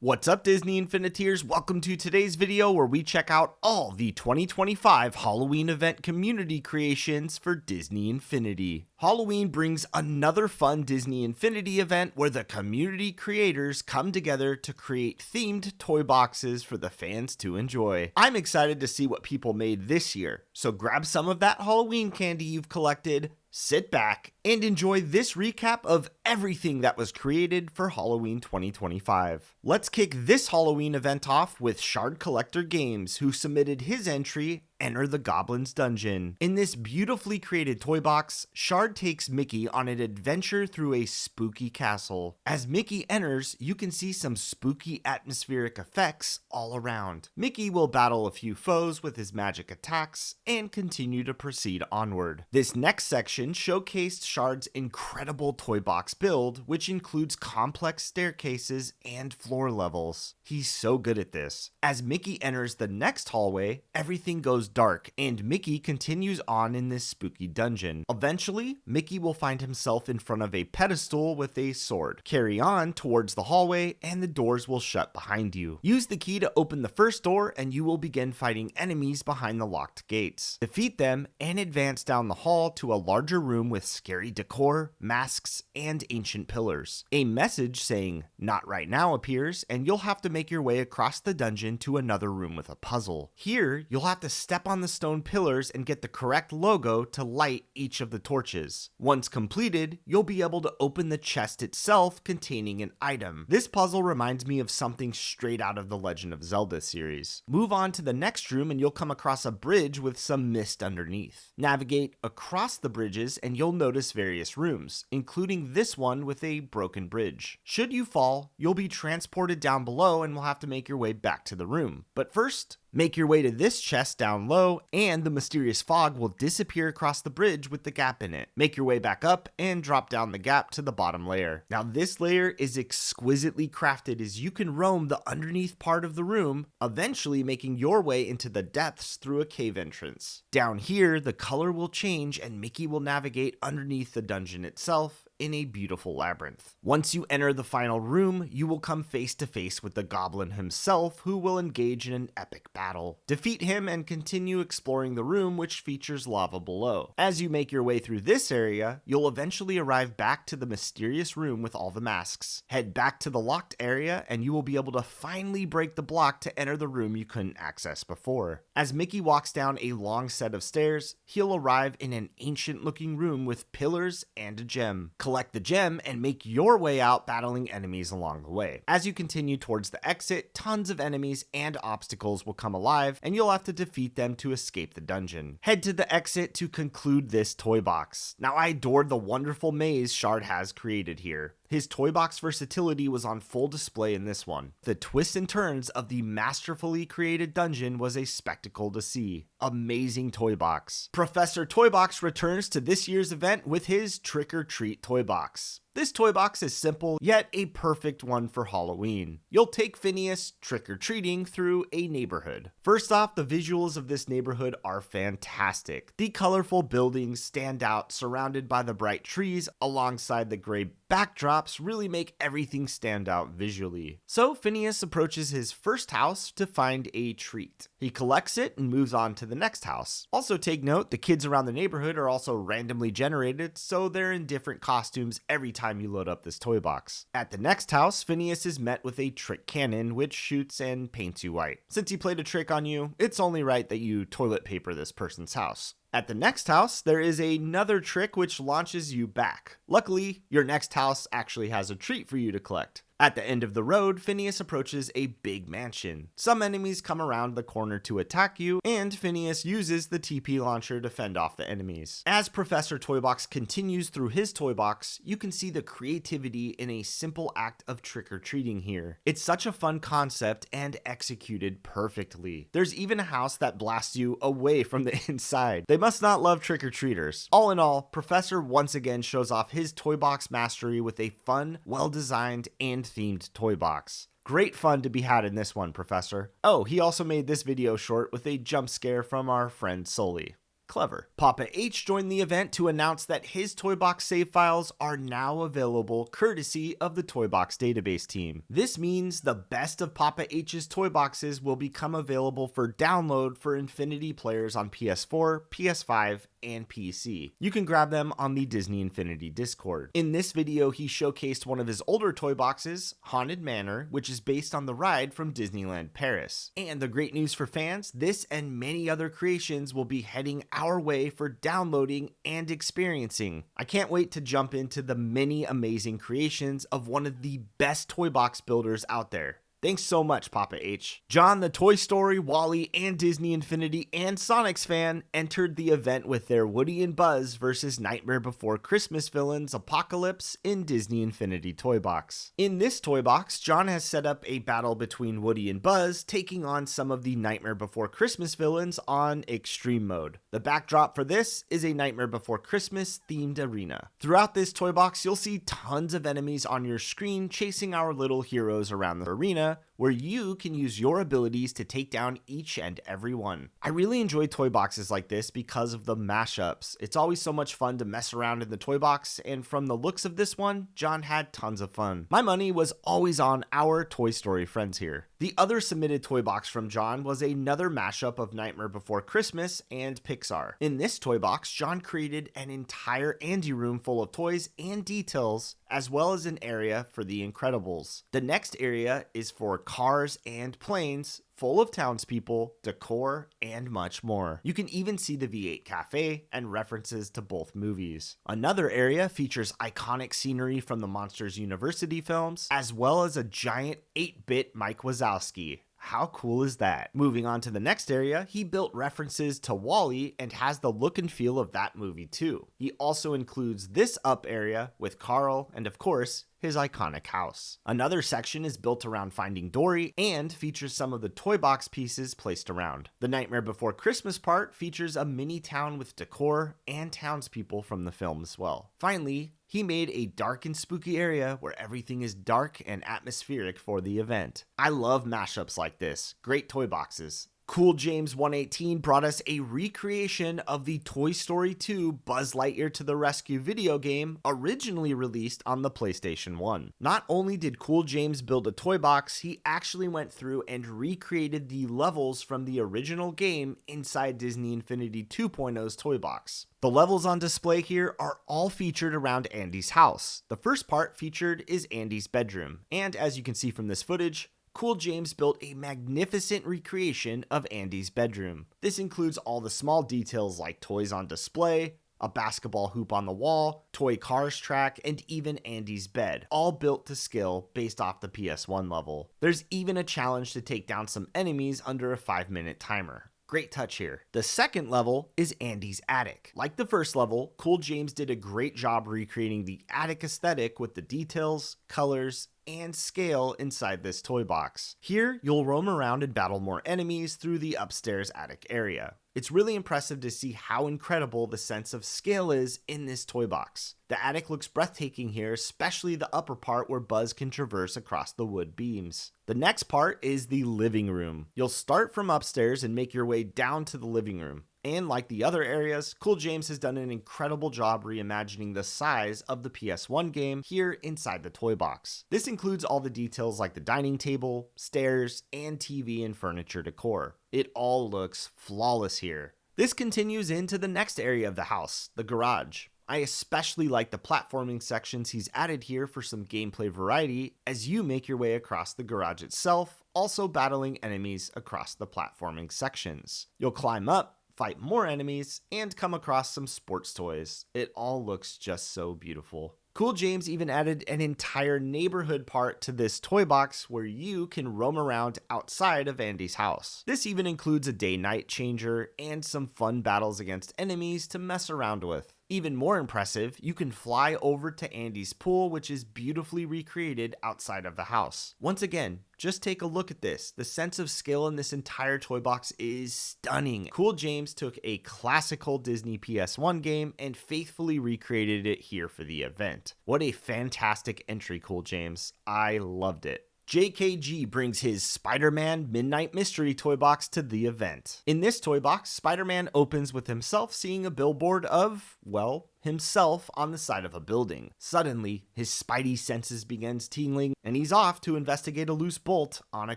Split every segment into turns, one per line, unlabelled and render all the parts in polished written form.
What's up, Disney Infiniteers? Welcome to today's video where we check out all the 2025 Halloween event community creations for Disney Infinity. Halloween brings another fun Disney Infinity event where the community creators come together to create themed toy boxes for the fans to enjoy. I'm excited to see what people made this year, so grab some of that Halloween candy you've collected, sit back, and enjoy this recap of everything that was created for Halloween 2025. Let's kick this Halloween event off with Shard Collector Games, who submitted his entry, Enter the Goblin's Dungeon. In this beautifully created toy box, Shard takes Mickey on an adventure through a spooky castle. As Mickey enters, you can see some spooky atmospheric effects all around. Mickey will battle a few foes with his magic attacks and continue to proceed onward. This next section showcased Shard's incredible toy box build, which includes complex staircases and floor levels. He's so good at this. As Mickey enters the next hallway, everything goes dark, and Mickey continues on in this spooky dungeon. Eventually, Mickey will find himself in front of a pedestal with a sword. Carry on towards the hallway, and the doors will shut behind you. Use the key to open the first door, and you will begin fighting enemies behind the locked gates. Defeat them, and advance down the hall to a larger room with scary decor, masks, and ancient pillars. A message saying, "Not right now," appears, and you'll have to make your way across the dungeon to another room with a puzzle. Here, you'll have to step on the stone pillars and get the correct logo to light each of the torches. Once completed, you'll be able to open the chest itself containing an item. This puzzle reminds me of something straight out of the Legend of Zelda series. Move on to the next room and you'll come across a bridge with some mist underneath. Navigate across the bridges and you'll notice various rooms, including this one with a broken bridge. Should you fall, you'll be transported down below and will have to make your way back to the room. But first, make your way to this chest down low, and the mysterious fog will disappear across the bridge with the gap in it. Make your way back up and drop down the gap to the bottom layer. Now this layer is exquisitely crafted as you can roam the underneath part of the room, eventually making your way into the depths through a cave entrance. Down here, the color will change and Mickey will navigate underneath the dungeon itself in a beautiful labyrinth. Once you enter the final room, you will come face to face with the Goblin himself, who will engage in an epic battle. Defeat him and continue exploring the room, which features lava below. As you make your way through this area, you'll eventually arrive back to the mysterious room with all the masks. Head back to the locked area and you will be able to finally break the block to enter the room you couldn't access before. As Mickey walks down a long set of stairs, he'll arrive in an ancient looking room with pillars and a gem. Collect the gem and make your way out battling enemies along the way. As you continue towards the exit, tons of enemies and obstacles will come alive and you'll have to defeat them to escape the dungeon. Head to the exit to conclude this toy box. Now I adored the wonderful maze Shard has created here. His toy box versatility was on full display in this one. The twists and turns of the masterfully created dungeon was a spectacle to see. Amazing toy box. Professor Toybox returns to this year's event with his Trick or Treat toy box. This toy box is simple, yet a perfect one for Halloween. You'll take Phineas trick-or-treating through a neighborhood. First off, the visuals of this neighborhood are fantastic. The colorful buildings stand out, surrounded by the bright trees alongside the gray backdrops really make everything stand out visually. So Phineas approaches his first house to find a treat. He collects it and moves on to the next house. Also take note, the kids around the neighborhood are also randomly generated, so they're in different costumes every time you load up this toy box. At the next house, Phineas is met with a trick cannon which shoots and paints you white. Since he played a trick on you, it's only right that you toilet paper this person's house. At the next house, there is another trick which launches you back. Luckily, your next house actually has a treat for you to collect. At the end of the road, Phineas approaches a big mansion. Some enemies come around the corner to attack you, and Phineas uses the TP launcher to fend off the enemies. As Professor Toybox continues through his toy box, you can see the creativity in a simple act of trick-or-treating here. It's such a fun concept and executed perfectly. There's even a house that blasts you away from the inside. They must not love trick-or-treaters. All in all, Professor once again shows off his toy box mastery with a fun, well-designed, and themed toy box. Great fun to be had in this one, Professor. Oh, he also made this video short with a jump scare from our friend Sully. Clever. Papa H joined the event to announce that his Toybox save files are now available courtesy of the Toybox database team. This means the best of Papa H's Toyboxes will become available for download for Infinity players on PS4, PS5, and PC. You can grab them on the Disney Infinity Discord. In this video, he showcased one of his older Toyboxes, Haunted Manor, which is based on the ride from Disneyland Paris. And the great news for fans, this and many other creations will be heading our way for downloading and experiencing. I can't wait to jump into the many amazing creations of one of the best Toybox builders out there. Thanks so much, Papa H. John, the Toy Story, Wall-E, and Disney Infinity and Sonics fan, entered the event with their Woody and Buzz versus Nightmare Before Christmas villains Apocalypse in Disney Infinity Toybox. In this Toybox, John has set up a battle between Woody and Buzz, taking on some of the Nightmare Before Christmas villains on Extreme Mode. The backdrop for this is a Nightmare Before Christmas themed arena. Throughout this Toybox, you'll see tons of enemies on your screen chasing our little heroes around the arena, where you can use your abilities to take down each and every one. I really enjoy toy boxes like this because of the mashups. It's always so much fun to mess around in the toy box, and from the looks of this one, John had tons of fun. My money was always on our Toy Story friends here. The other submitted toy box from John was another mashup of Nightmare Before Christmas and Pixar. In this toy box, John created an entire Andy room full of toys and details, as well as an area for the Incredibles. The next area is for cars and planes, full of townspeople, decor, and much more. You can even see the V8 cafe and references to both movies. Another area features iconic scenery from the Monsters University films, as well as a giant 8-bit Mike Wazowski. How cool is that? Moving on to the next area, he built references to Wall-E and has the look and feel of that movie too. He also includes this up area with Carl and, of course, his iconic house. Another section is built around Finding Dory and features some of the toy box pieces placed around. The Nightmare Before Christmas part features a mini town with decor and townspeople from the film as well. Finally, he made a dark and spooky area where everything is dark and atmospheric for the event. I love mashups like this. Great toy boxes. Cool James 118 brought us a recreation of the Toy Story 2 Buzz Lightyear to the Rescue video game, originally released on the PlayStation 1. Not only did Cool James build a toy box, he actually went through and recreated the levels from the original game inside Disney Infinity 2.0's toy box. The levels on display here are all featured around Andy's house. The first part featured is Andy's bedroom, and as you can see from this footage, Cool James built a magnificent recreation of Andy's bedroom. This includes all the small details like toys on display, a basketball hoop on the wall, toy cars track, and even Andy's bed, all built to scale based off the PS1 level. There's even a challenge to take down some enemies under a 5-minute timer. Great touch here. The second level is Andy's attic. Like the first level, Cool James did a great job recreating the attic aesthetic with the details, colors, and scale inside this toy box. Here, you'll roam around and battle more enemies through the upstairs attic area. It's really impressive to see how incredible the sense of scale is in this toy box. The attic looks breathtaking here, especially the upper part where Buzz can traverse across the wood beams. The next part is the living room. You'll start from upstairs and make your way down to the living room. And like the other areas, Cool James has done an incredible job reimagining the size of the PS1 game here inside the toy box. This includes all the details like the dining table, stairs, and TV and furniture decor. It all looks flawless here. This continues into the next area of the house, the garage. I especially like the platforming sections he's added here for some gameplay variety as you make your way across the garage itself, also battling enemies across the platforming sections. You'll climb up, fight more enemies, and come across some sports toys. It all looks just so beautiful. Cool James even added an entire neighborhood part to this toy box where you can roam around outside of Andy's house. This even includes a day-night changer and some fun battles against enemies to mess around with. Even more impressive, you can fly over to Andy's pool, which is beautifully recreated outside of the house. Once again, just take a look at this. The sense of scale in this entire toy box is stunning. Cool James took a classical Disney PS1 game and faithfully recreated it here for the event. What a fantastic entry, Cool James. I loved it. JKG brings his Spider-Man Midnight Mystery toy box to the event. In this toy box, Spider-Man opens with himself seeing a billboard of, well, himself on the side of a building. Suddenly, his spidey senses begins tingling, and he's off to investigate a loose bolt on a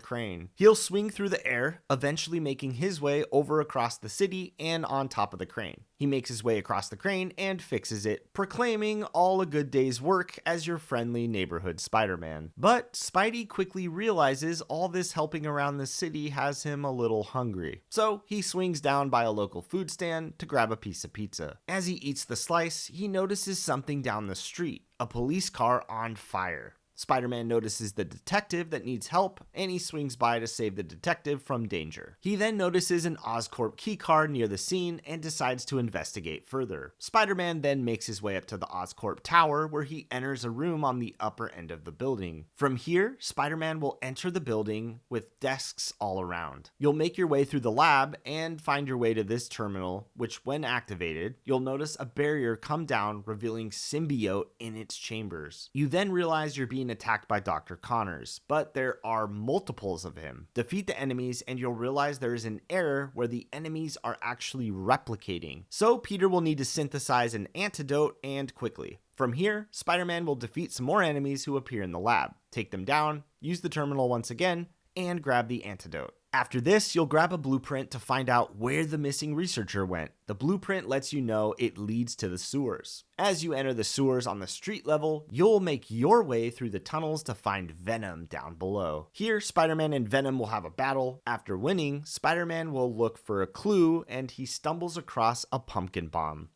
crane. He'll swing through the air, eventually making his way over across the city and on top of the crane. He makes his way across the crane and fixes it, proclaiming all a good day's work as your friendly neighborhood Spider-Man. But Spidey quickly realizes all this helping around the city has him a little hungry. So he swings down by a local food stand to grab a piece of pizza. As he eats the slice, he notices something down the street, a police car on fire. Spider-Man notices the detective that needs help, and he swings by to save the detective from danger. He then notices an Oscorp keycard near the scene and decides to investigate further. Spider-Man then makes his way up to the Oscorp tower, where he enters a room on the upper end of the building. From here, Spider-Man will enter the building with desks all around. You'll make your way through the lab and find your way to this terminal, which when activated, you'll notice a barrier come down, revealing symbiote in its chambers. You then realize you're being attacked by Dr. Connors, but there are multiples of him. Defeat the enemies and you'll realize there is an error where the enemies are actually replicating. So Peter will need to synthesize an antidote, and quickly. From here, Spider-Man will defeat some more enemies who appear in the lab, take them down, use the terminal once again, and grab the antidote. After this, you'll grab a blueprint to find out where the missing researcher went. The blueprint lets you know it leads to the sewers. As you enter the sewers on the street level, you'll make your way through the tunnels to find Venom down below. Here, Spider-Man and Venom will have a battle. After winning, Spider-Man will look for a clue, and he stumbles across a pumpkin bomb.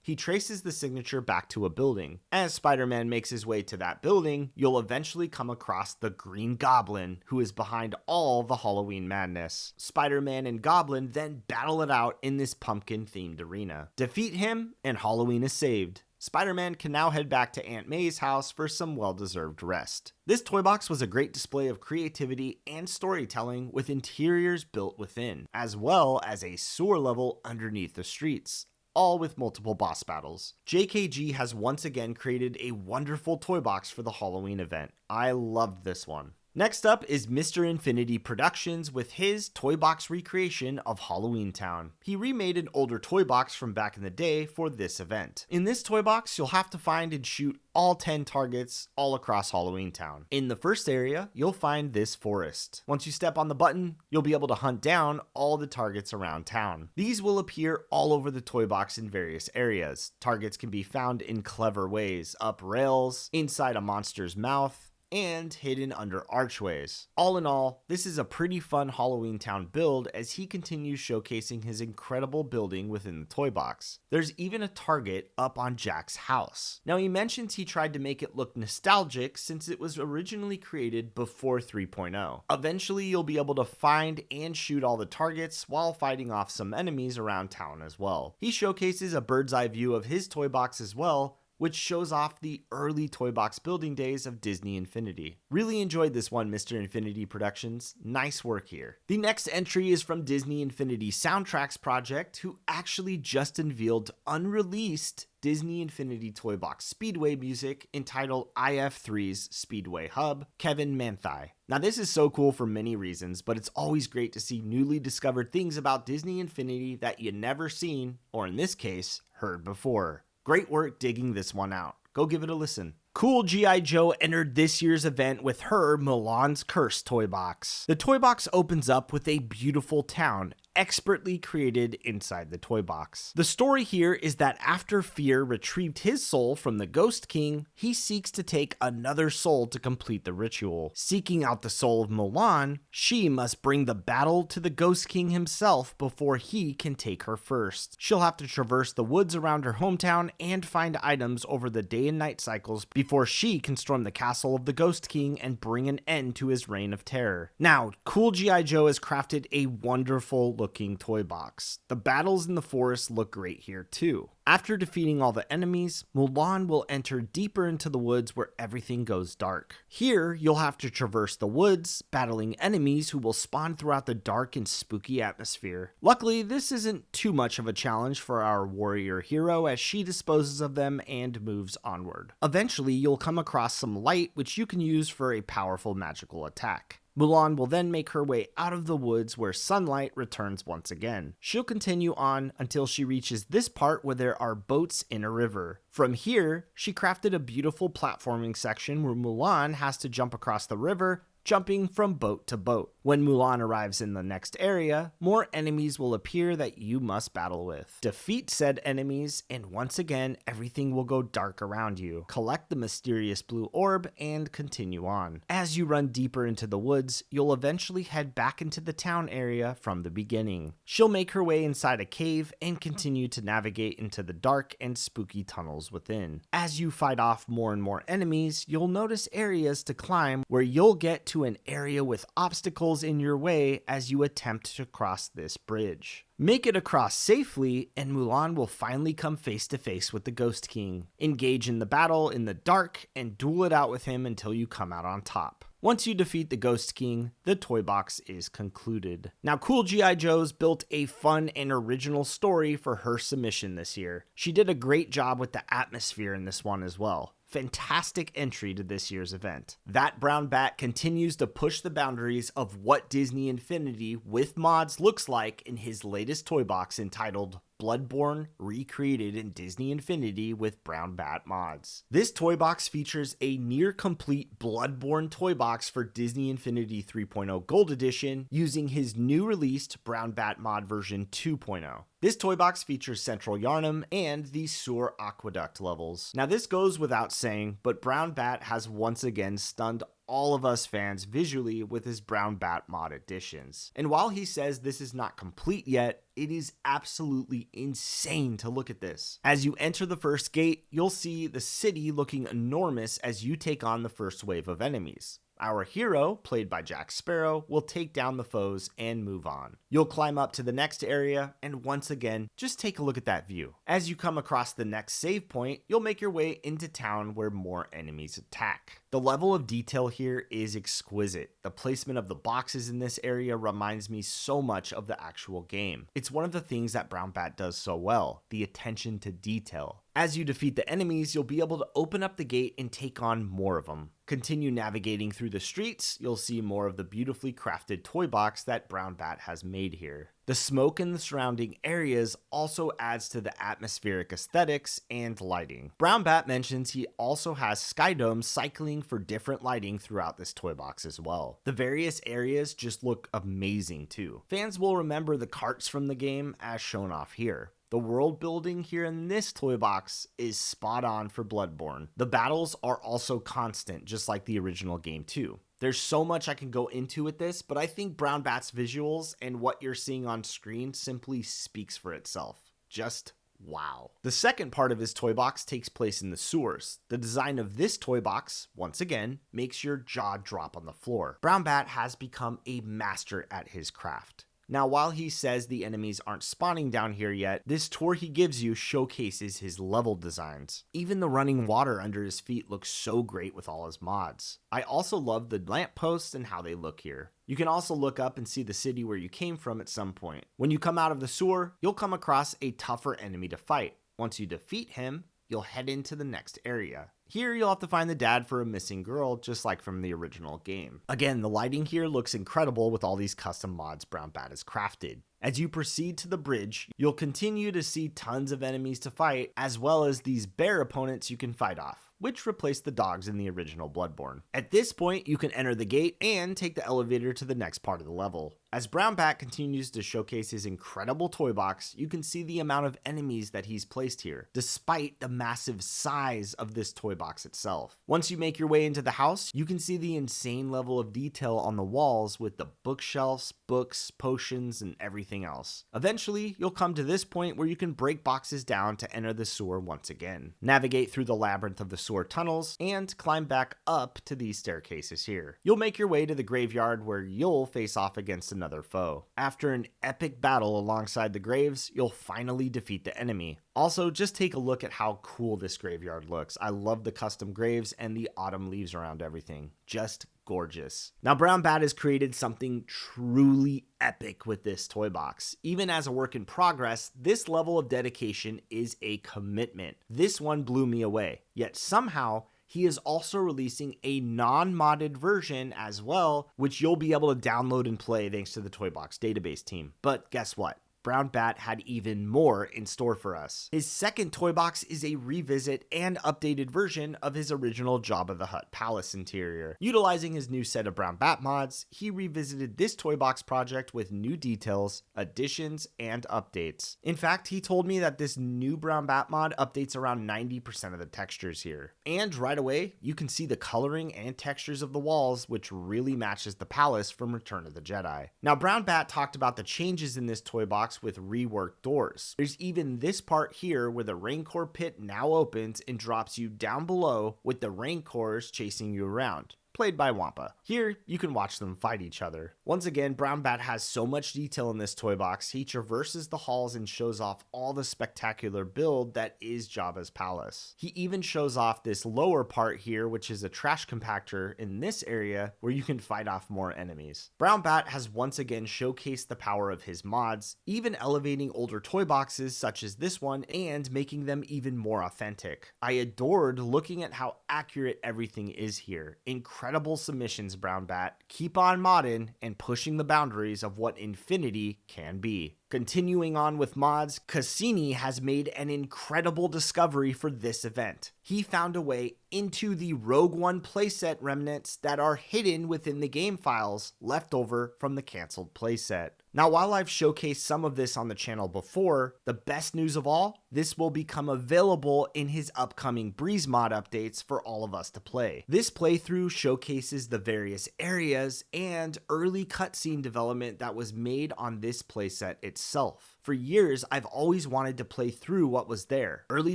He traces the signature back to a building. As Spider-Man makes his way to that building, you'll eventually come across the Green Goblin, who is behind all the Halloween madness. Spider-Man and Goblin then battle it out in this pumpkin-themed arena. Defeat him, and Halloween is saved. Spider-Man can now head back to Aunt May's house for some well-deserved rest. This toy box was a great display of creativity and storytelling, with interiors built within, as well as a sewer level underneath the streets, all with multiple boss battles. JKG has once again created a wonderful toy box for the Halloween event. I loved this one. Next up is Mr. Infinity Productions with his toy box recreation of Halloween Town. He remade an older toy box from back in the day for this event. In this toy box, you'll have to find and shoot all 10 targets all across Halloween Town. In the first area, you'll find this forest. Once you step on the button, you'll be able to hunt down all the targets around town. These will appear all over the toy box in various areas. Targets can be found in clever ways, up rails, inside a monster's mouth, and hidden under archways. All in all, this is a pretty fun Halloween Town build as he continues showcasing his incredible building within the toy box. There's even a target up on Jack's house. Now he mentions he tried to make it look nostalgic since it was originally created before 3.0. Eventually you'll be able to find and shoot all the targets while fighting off some enemies around town as well. He showcases a bird's eye view of his toy box as well, which shows off the early toy box building days of Disney Infinity. Really enjoyed this one, Mr. Infinity Productions. Nice work here. The next entry is from Disney Infinity Soundtracks Project, who actually just unveiled unreleased Disney Infinity Toy Box Speedway music entitled IF3's Speedway Hub, Kevin Manthei. Now this is so cool for many reasons, but it's always great to see newly discovered things about Disney Infinity that you never seen, or in this case, heard before. Great work digging this one out. Go give it a listen. Cool G.I. Joe entered this year's event with her Mulan's Curse toy box. The toy box opens up with a beautiful town, expertly created inside the toy box. The story here is that after Fear retrieved his soul from the Ghost King, he seeks to take another soul to complete the ritual. Seeking out the soul of Mulan, she must bring the battle to the Ghost King himself before he can take her first. She'll have to traverse the woods around her hometown and find items over the day and night cycles before she can storm the castle of the Ghost King and bring an end to his reign of terror. Now, Cool G.I. Joe has crafted a wonderful looking toy box. The battles in the forest look great here too. After defeating all the enemies, Mulan will enter deeper into the woods where everything goes dark. Here, you'll have to traverse the woods, battling enemies who will spawn throughout the dark and spooky atmosphere. Luckily, this isn't too much of a challenge for our warrior hero as she disposes of them and moves onward. Eventually, you'll come across some light which you can use for a powerful magical attack. Mulan will then make her way out of the woods where sunlight returns once again. She'll continue on until she reaches this part where there are boats in a river. From here, she crafted a beautiful platforming section where Mulan has to jump across the river, jumping from boat to boat. When Mulan arrives in the next area, more enemies will appear that you must battle with. Defeat said enemies, and once again, everything will go dark around you. Collect the mysterious blue orb and continue on. As you run deeper into the woods, you'll eventually head back into the town area from the beginning. She'll make her way inside a cave and continue to navigate into the dark and spooky tunnels within. As you fight off more and more enemies, you'll notice areas to climb where you'll get to an area with obstacles in your way as you attempt to cross this bridge. Make it across safely, and Mulan will finally come face to face with the Ghost King. Engage in the battle in the dark and duel it out with him until you come out on top. Once you defeat the Ghost King, the toy box is concluded. Now, Cool G.I. Joe's built a fun and original story for her submission this year. She did a great job with the atmosphere in this one as well. Fantastic entry to this year's event. That brown bat continues to push the boundaries of what Disney Infinity with mods looks like in his latest toy box entitled Bloodborne recreated in Disney Infinity with brown bat mods. This toy box features a near complete Bloodborne toy box for Disney Infinity 3.0 Gold Edition using his new released brown bat mod version 2.0. This toy box features Central Yarnum and the Sewer Aqueduct levels. Now this goes without saying, but Brown Bat has once again stunned all of us fans visually with his Brown Bat mod additions. And while he says this is not complete yet, it is absolutely insane to look at this. As you enter the first gate, you'll see the city looking enormous as you take on the first wave of enemies. Our hero, played by Jack Sparrow, will take down the foes and move on. You'll climb up to the next area, and once again, just take a look at that view. As you come across the next save point, you'll make your way into town where more enemies attack. The level of detail here is exquisite. The placement of the boxes in this area reminds me so much of the actual game. It's one of the things that Brown Bat does so well, the attention to detail. As you defeat the enemies, you'll be able to open up the gate and take on more of them. Continue navigating through the streets, you'll see more of the beautifully crafted toy box that Brown Bat has made here. The smoke in the surrounding areas also adds to the atmospheric aesthetics and lighting. Brown Bat mentions he also has sky domes cycling for different lighting throughout this toy box as well. The various areas just look amazing too. Fans will remember the carts from the game as shown off here. The world building here in this toy box is spot on for Bloodborne. The battles are also constant, just like the original game too. There's so much I can go into with this, but I think Brown Bat's visuals and what you're seeing on screen simply speaks for itself. Just wow. The second part of his toy box takes place in the sewers. The design of this toy box, once again, makes your jaw drop on the floor. Brown Bat has become a master at his craft. Now, while he says the enemies aren't spawning down here yet, this tour he gives you showcases his level designs. Even the running water under his feet looks so great with all his mods. I also love the lampposts and how they look here. You can also look up and see the city where you came from at some point. When you come out of the sewer, you'll come across a tougher enemy to fight. Once you defeat him, you'll head into the next area. Here you'll have to find the dad for a missing girl, just like from the original game. Again, the lighting here looks incredible with all these custom mods Brown Bat has crafted. As you proceed to the bridge, you'll continue to see tons of enemies to fight, as well as these bear opponents you can fight off, which replace the dogs in the original Bloodborne. At this point, you can enter the gate and take the elevator to the next part of the level. As Brown Bat continues to showcase his incredible toy box, you can see the amount of enemies that he's placed here, despite the massive size of this toy box itself. Once you make your way into the house, you can see the insane level of detail on the walls with the bookshelves, books, potions, and everything else. Eventually, you'll come to this point where you can break boxes down to enter the sewer once again. Navigate through the labyrinth of the sewer tunnels and climb back up to these staircases here. You'll make your way to the graveyard where you'll face off against another foe. After an epic battle alongside the graves, you'll finally defeat the enemy. Also, just take a look at how cool this graveyard looks. I love the custom graves and the autumn leaves around everything. Just gorgeous. Now, Brown Bat has created something truly epic with this toy box. Even as a work in progress, this level of dedication is a commitment. This one blew me away. Yet somehow, he is also releasing a non-modded version as well, which you'll be able to download and play thanks to the Toybox database team. But guess what? Brown Bat had even more in store for us. His second toy box is a revisit and updated version of his original Jabba the Hutt palace interior. Utilizing his new set of Brown Bat mods, he revisited this toy box project with new details, additions, and updates. In fact, he told me that this new Brown Bat mod updates around 90% of the textures here. And right away, you can see the coloring and textures of the walls, which really matches the palace from Return of the Jedi. Now, Brown Bat talked about the changes in this toy box with reworked doors. There's even this part here where the Rancor pit now opens and drops you down below with the Rancors chasing you around, played by Wampa. Here, you can watch them fight each other. Once again, Brown Bat has so much detail in this toy box, he traverses the halls and shows off all the spectacular build that is Jabba's palace. He even shows off this lower part here, which is a trash compactor in this area where you can fight off more enemies. Brown Bat has once again showcased the power of his mods, even elevating older toy boxes such as this one and making them even more authentic. I adored looking at how accurate everything is here. Incredible submissions, Brown Bat. Keep on modding and pushing the boundaries of what Infinity can be. Continuing on with mods, Cassini has made an incredible discovery for this event. He found a way into the Rogue One playset remnants that are hidden within the game files left over from the canceled playset. Now, while I've showcased some of this on the channel before, the best news of all, this will become available in his upcoming Breeze mod updates for all of us to play. This playthrough showcases the various areas and early cutscene development that was made on this playset itself. For years, I've always wanted to play through what was there, early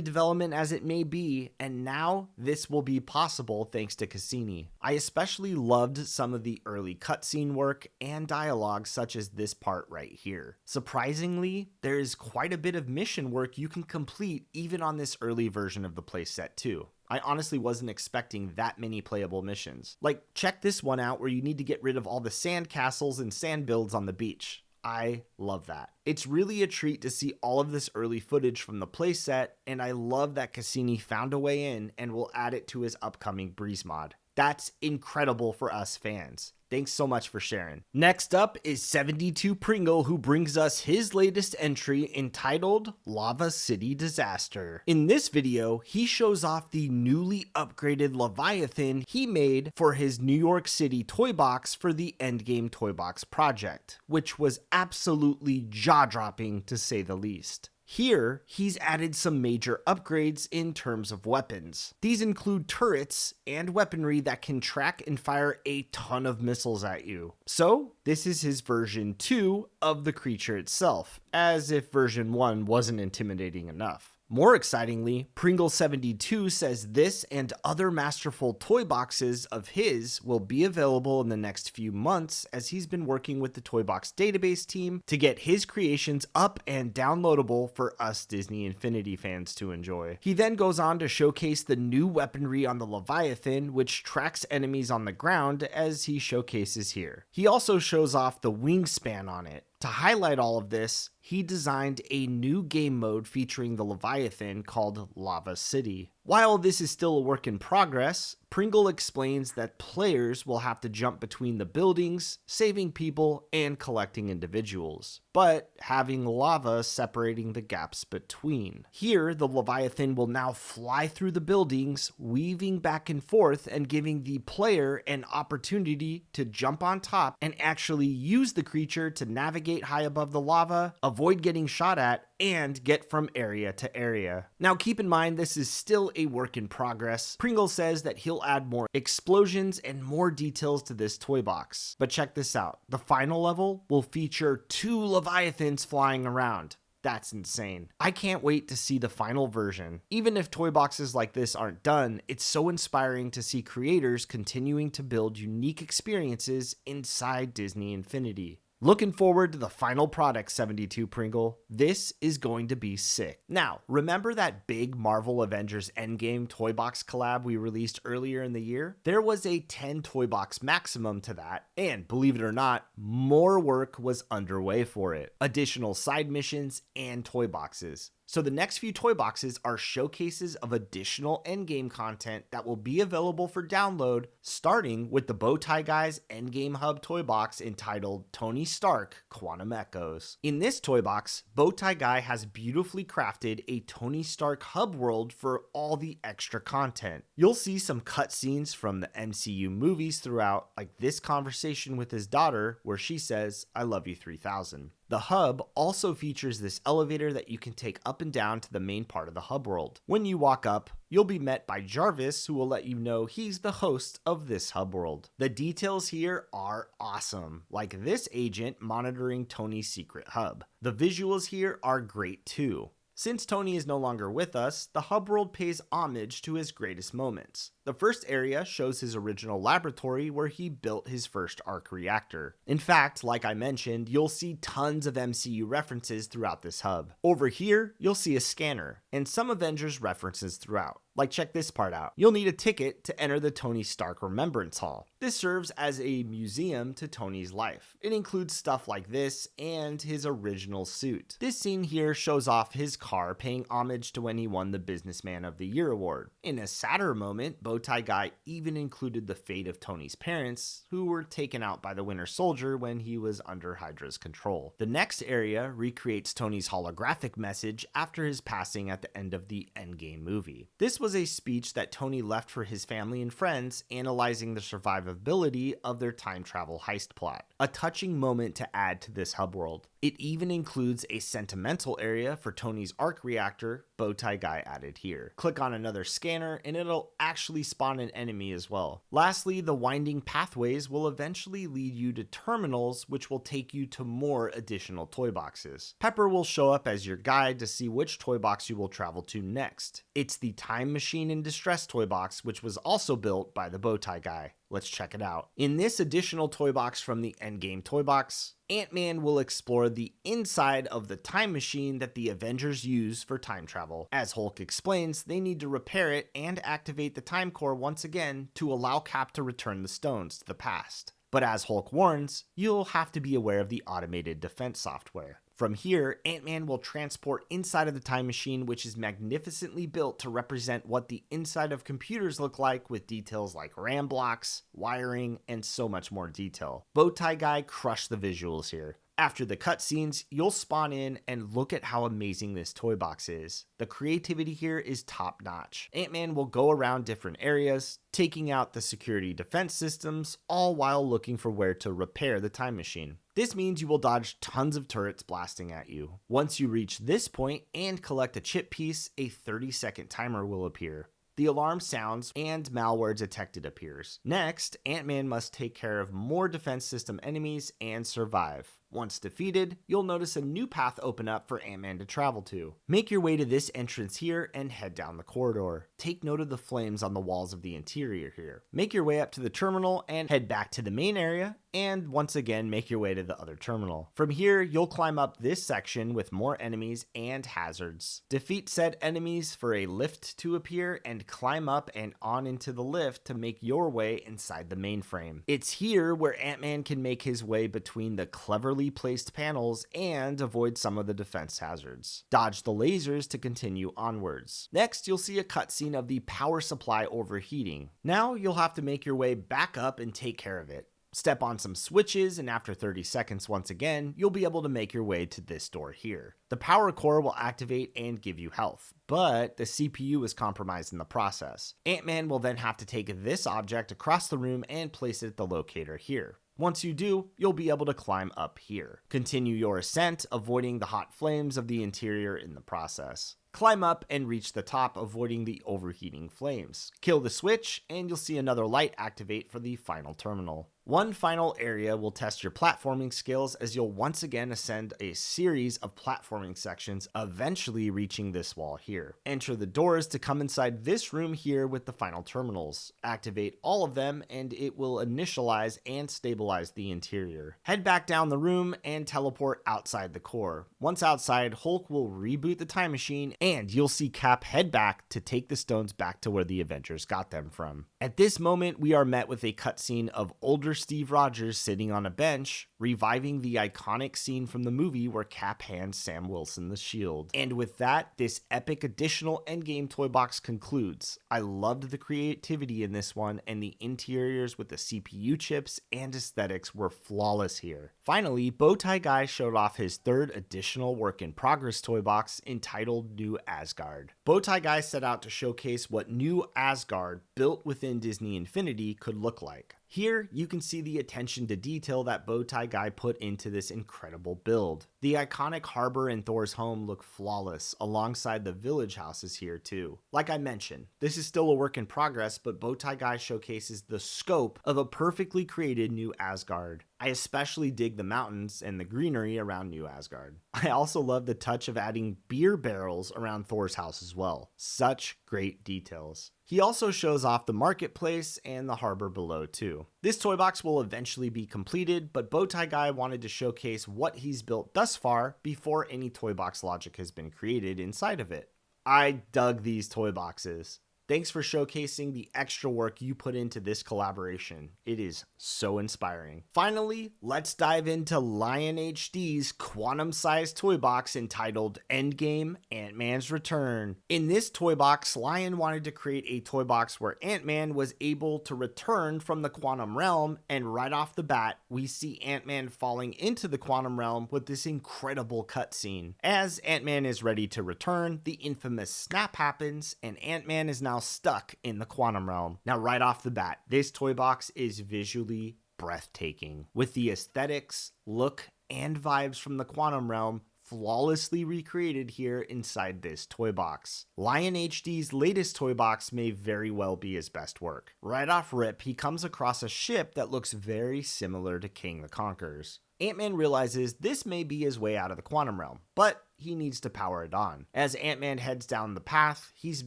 development as it may be, and now this will be possible thanks to Cassini. I especially loved some of the early cutscene work and dialogue such as this part right here. Surprisingly, there is quite a bit of mission work you can complete even on this early version of the playset too. I honestly wasn't expecting that many playable missions. Like, check this one out where you need to get rid of all the sand castles and sand builds on the beach. I love that. It's really a treat to see all of this early footage from the playset, and I love that Cassini found a way in and will add it to his upcoming Breeze mod. That's incredible for us fans. Thanks so much for sharing. Next up is 72 Pringle, who brings us his latest entry entitled Lava City Disaster. In this video, he shows off the newly upgraded Leviathan he made for his New York City toy box for the Endgame Toy Box project, which was absolutely jaw-dropping to say the least. Here, he's added some major upgrades in terms of weapons. These include turrets and weaponry that can track and fire a ton of missiles at you. So, this is his version 2 of the creature itself, as if version 1 wasn't intimidating enough. More excitingly, Pringle72 says this and other masterful toy boxes of his will be available in the next few months, as he's been working with the Toybox database team to get his creations up and downloadable for us Disney Infinity fans to enjoy. He then goes on to showcase the new weaponry on the Leviathan, which tracks enemies on the ground, as he showcases here. He also shows off the wingspan on it. To highlight all of this, he designed a new game mode featuring the Leviathan called Lava City. While this is still a work in progress, Pringle explains that players will have to jump between the buildings, saving people and collecting individuals, but having lava separating the gaps between. Here, the Leviathan will now fly through the buildings, weaving back and forth and giving the player an opportunity to jump on top and actually use the creature to navigate high above the lava, avoid getting shot at, and get from area to area. Now keep in mind, this is still a work in progress. Pringle says that he'll add more explosions and more details to this toy box. But check this out. The final level will feature 2 Leviathans flying around. That's insane. I can't wait to see the final version. Even if toy boxes like this aren't done, it's so inspiring to see creators continuing to build unique experiences inside Disney Infinity. Looking forward to the final product, 72 Pringle. This is going to be sick. Now, remember that big Marvel Avengers Endgame toy box collab we released earlier in the year? There was a 10 toy box maximum to that, and believe it or not, more work was underway for it. Additional side missions and toy boxes. So the next few toy boxes are showcases of additional endgame content that will be available for download, starting with the Bowtie Guy's Endgame Hub toy box entitled Tony Stark Quantum Echoes. In this toy box, Bowtie Guy has beautifully crafted a Tony Stark hub world for all the extra content. You'll see some cutscenes from the MCU movies throughout, like this conversation with his daughter where she says, "I love you 3000." The hub also features this elevator that you can take up and down to the main part of the hub world. When you walk up, you'll be met by Jarvis, who will let you know he's the host of this hub world. The details here are awesome, like this agent monitoring Tony's secret hub. The visuals here are great too. Since Tony is no longer with us, the hub world pays homage to his greatest moments. The first area shows his original laboratory where he built his first arc reactor. In fact, like I mentioned, you'll see tons of MCU references throughout this hub. Over here, you'll see a scanner, and some Avengers references throughout. Like, check this part out. You'll need a ticket to enter the Tony Stark Remembrance Hall. This serves as a museum to Tony's life. It includes stuff like this and his original suit. This scene here shows off his car, paying homage to when he won the Businessman of the Year award. In a sadder moment, Bowtie Guy even included the fate of Tony's parents, who were taken out by the Winter Soldier when he was under Hydra's control. The next area recreates Tony's holographic message after his passing at the end of the Endgame movie. This was a speech that Tony left for his family and friends, analyzing the survivability of their time travel heist plot. A touching moment to add to this hub world. It even includes a sentimental area for Tony's arc reactor, Bowtie Guy added here. Click on another scanner and it'll actually spawn an enemy as well. Lastly, the winding pathways will eventually lead you to terminals, which will take you to more additional toy boxes. Pepper will show up as your guide to see which toy box you will travel to next. It's the Time Machine in Distress toy box, which was also built by the Bowtie Guy. Let's check it out. In this additional toy box from the Endgame toy box, Ant-Man will explore the inside of the time machine that the Avengers use for time travel. As Hulk explains, they need to repair it and activate the time core once again to allow Cap to return the stones to the past. But as Hulk warns, you'll have to be aware of the automated defense software. From here, Ant-Man will transport inside of the time machine, which is magnificently built to represent what the inside of computers look like, with details like RAM blocks, wiring, and so much more detail. Bowtie Guy crushed the visuals here. After the cutscenes, you'll spawn in and look at how amazing this toy box is. The creativity here is top notch. Ant-Man will go around different areas, taking out the security defense systems, all while looking for where to repair the time machine. This means you will dodge tons of turrets blasting at you. Once you reach this point and collect a chip piece, a 30-second timer will appear. The alarm sounds and malware detected appears. Next, Ant-Man must take care of more defense system enemies and survive. Once defeated, you'll notice a new path open up for Ant-Man to travel to. Make your way to this entrance here and head down the corridor. Take note of the flames on the walls of the interior here. Make your way up to the terminal and head back to the main area, and once again make your way to the other terminal. From here, you'll climb up this section with more enemies and hazards. Defeat said enemies for a lift to appear and climb up and on into the lift to make your way inside the mainframe. It's here where Ant-Man can make his way between the cleverly placed panels and avoid some of the defense hazards. Dodge the lasers to continue onwards. Next, you'll see a cutscene of the power supply overheating. Now you'll have to make your way back up and take care of it. Step on some switches, and after 30 seconds once again, you'll be able to make your way to this door here. The power core will activate and give you health, but the CPU is compromised in the process. Ant-Man will then have to take this object across the room and place it at the locator here. Once you do, you'll be able to climb up here. Continue your ascent, avoiding the hot flames of the interior in the process. Climb up and reach the top, avoiding the overheating flames. Kill the switch, and you'll see another light activate for the final terminal. One final area will test your platforming skills, as you'll once again ascend a series of platforming sections, eventually reaching this wall here. Enter the doors to come inside this room here with the final terminals. Activate all of them and it will initialize and stabilize the interior. Head back down the room and teleport outside the core. Once outside, Hulk will reboot the time machine and you'll see Cap head back to take the stones back to where the Avengers got them from. At this moment, we are met with a cutscene of older Steve Rogers sitting on a bench, reviving the iconic scene from the movie where Cap hands Sam Wilson the shield. And with that, this epic additional Endgame toy box concludes. I loved the creativity in this one, and the interiors with the CPU chips and aesthetics were flawless here. Finally, Bowtie Guy showed off his third additional work in progress toy box entitled New Asgard. Bowtie Guy set out to showcase what New Asgard, built within Disney Infinity, could look like. Here, you can see the attention to detail that Bowtie Guy put into this incredible build. The iconic harbor and Thor's home look flawless, alongside the village houses here too. Like I mentioned, this is still a work in progress, but Bowtie Guy showcases the scope of a perfectly created New Asgard. I especially dig the mountains and the greenery around New Asgard. I also love the touch of adding beer barrels around Thor's house as well. Such great details. He also shows off the marketplace and the harbor below too. This toy box will eventually be completed, but Bowtie Guy wanted to showcase what he's built thus far before any toy box logic has been created inside of it. I dug these toy boxes. Thanks for showcasing the extra work you put into this collaboration. It is so inspiring. Finally, let's dive into Lion HD's quantum-sized toy box entitled Endgame Ant-Man's Return. In this toy box, Lion wanted to create a toy box where Ant-Man was able to return from the quantum realm, and right off the bat, we see Ant-Man falling into the quantum realm with this incredible cutscene. As Ant-Man is ready to return, the infamous snap happens, and Ant-Man is now stuck in the quantum realm. Now, right off the bat, this toy box is visually breathtaking, with the aesthetics, look, and vibes from the quantum realm flawlessly recreated here inside this toy box. Lion HD's latest toy box may very well be his best work. Right off rip, he comes across a ship that looks very similar to King the Conqueror's. Ant-Man realizes this may be his way out of the quantum realm, but he needs to power it on. As Ant-Man heads down the path, he's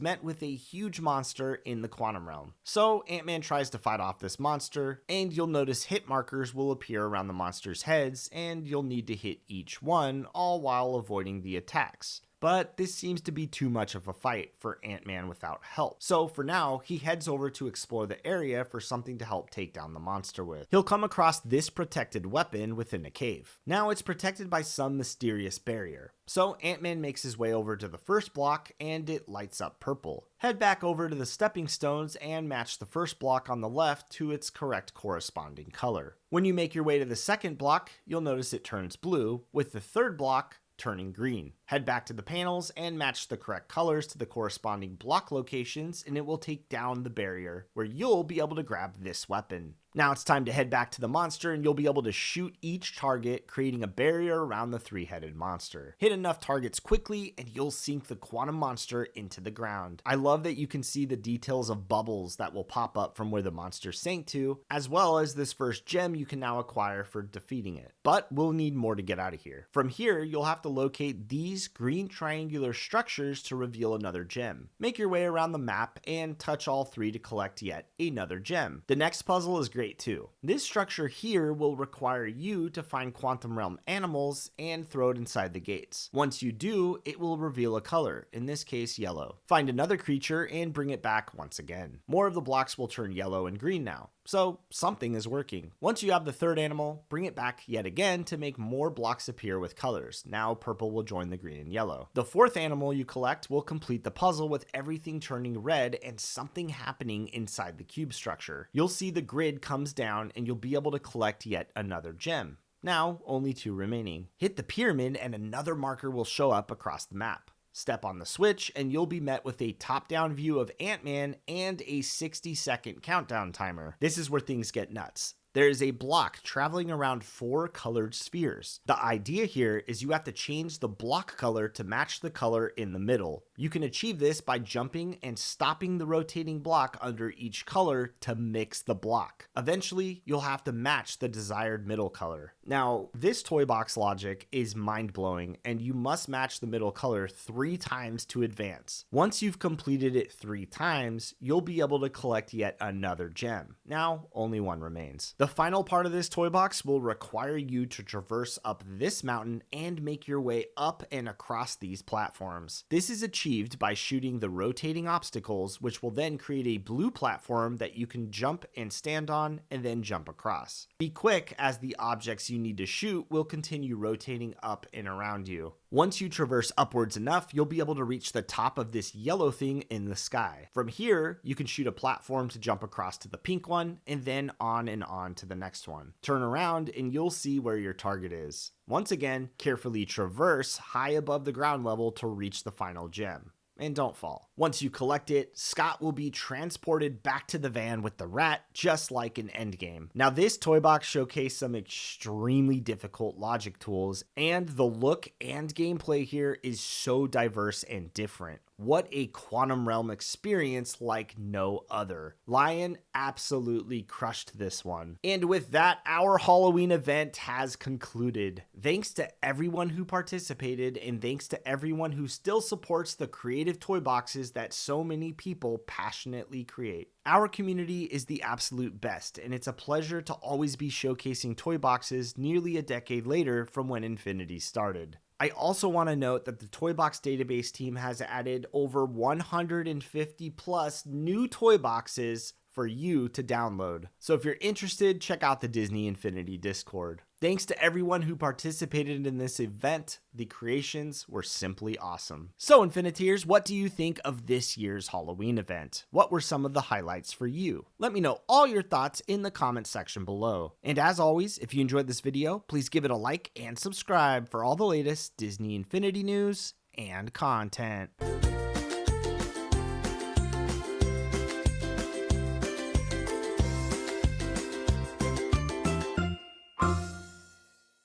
met with a huge monster in the quantum realm. So Ant-Man tries to fight off this monster, and you'll notice hit markers will appear around the monster's heads, and you'll need to hit each one, all while avoiding the attacks. But this seems to be too much of a fight for Ant-Man without help. So for now, he heads over to explore the area for something to help take down the monster with. He'll come across this protected weapon within a cave. Now it's protected by some mysterious barrier. So Ant-Man makes his way over to the first block and it lights up purple. Head back over to the stepping stones and match the first block on the left to its correct corresponding color. When you make your way to the second block, you'll notice it turns blue, with the third block turning green. Head back to the panels and match the correct colors to the corresponding block locations, and it will take down the barrier, where you'll be able to grab this weapon. Now it's time to head back to the monster, and you'll be able to shoot each target, creating a barrier around the three-headed monster. Hit enough targets quickly and you'll sink the quantum monster into the ground. I love that you can see the details of bubbles that will pop up from where the monster sank to, as well as this first gem you can now acquire for defeating it. But we'll need more to get out of here. From here, you'll have to locate these green triangular structures to reveal another gem. Make your way around the map and touch all three to collect yet another gem. The next puzzle is great too. This structure here will require you to find quantum realm animals and throw it inside the gates. Once you do, it will reveal a color, in this case yellow. Find another creature and bring it back once again. More of the blocks will turn yellow and green now. So something is working. Once you have the third animal, bring it back yet again to make more blocks appear with colors. Now purple will join the green and yellow. The fourth animal you collect will complete the puzzle with everything turning red and something happening inside the cube structure. You'll see the grid comes down and you'll be able to collect yet another gem. Now only two remaining. Hit the pyramid and another marker will show up across the map. Step on the switch and you'll be met with a top-down view of Ant-Man and a 60-second countdown timer. This is where things get nuts. there is a block traveling around 4 colored spheres. The idea here is you have to change the block color to match the color in the middle. You can achieve this by jumping and stopping the rotating block under each color to mix the block. Eventually, you'll have to match the desired middle color. Now, this toy box logic is mind-blowing, and you must match the middle color 3 times to advance. Once you've completed it 3 times, you'll be able to collect yet another gem. Now, only 1 remains. The final part of this toy box will require you to traverse up this mountain and make your way up and across these platforms. This is achieved by shooting the rotating obstacles, which will then create a blue platform that you can jump and stand on and then jump across. Be quick, as the objects you need to shoot will continue rotating up and around you. Once you traverse upwards enough, you'll be able to reach the top of this yellow thing in the sky. From here, you can shoot a platform to jump across to the pink one, and then on and on to the next one. Turn around and you'll see where your target is. Once again, carefully traverse high above the ground level to reach the final gem. And don't fall. Once you collect it, Scott will be transported back to the van with the rat, just like in Endgame. Now, this toy box showcased some extremely difficult logic tools, and the look and gameplay here is so diverse and different. What a quantum realm experience like no other. Lion absolutely crushed this one. And with that, our Halloween event has concluded. Thanks to everyone who participated, and thanks to everyone who still supports the creative toy boxes that so many people passionately create. Our community is the absolute best, and it's a pleasure to always be showcasing toy boxes nearly a decade later from when Infinity started. I also want to note that the Toy Box database team has added over 150 plus new toy boxes for you to download. So if you're interested, check out the Disney Infinity Discord. Thanks to everyone who participated in this event. The creations were simply awesome. So Infiniteers, what do you think of this year's Halloween event? What were some of the highlights for you? Let me know all your thoughts in the comment section below. And as always, if you enjoyed this video, please give it a like and subscribe for all the latest Disney Infinity news and content.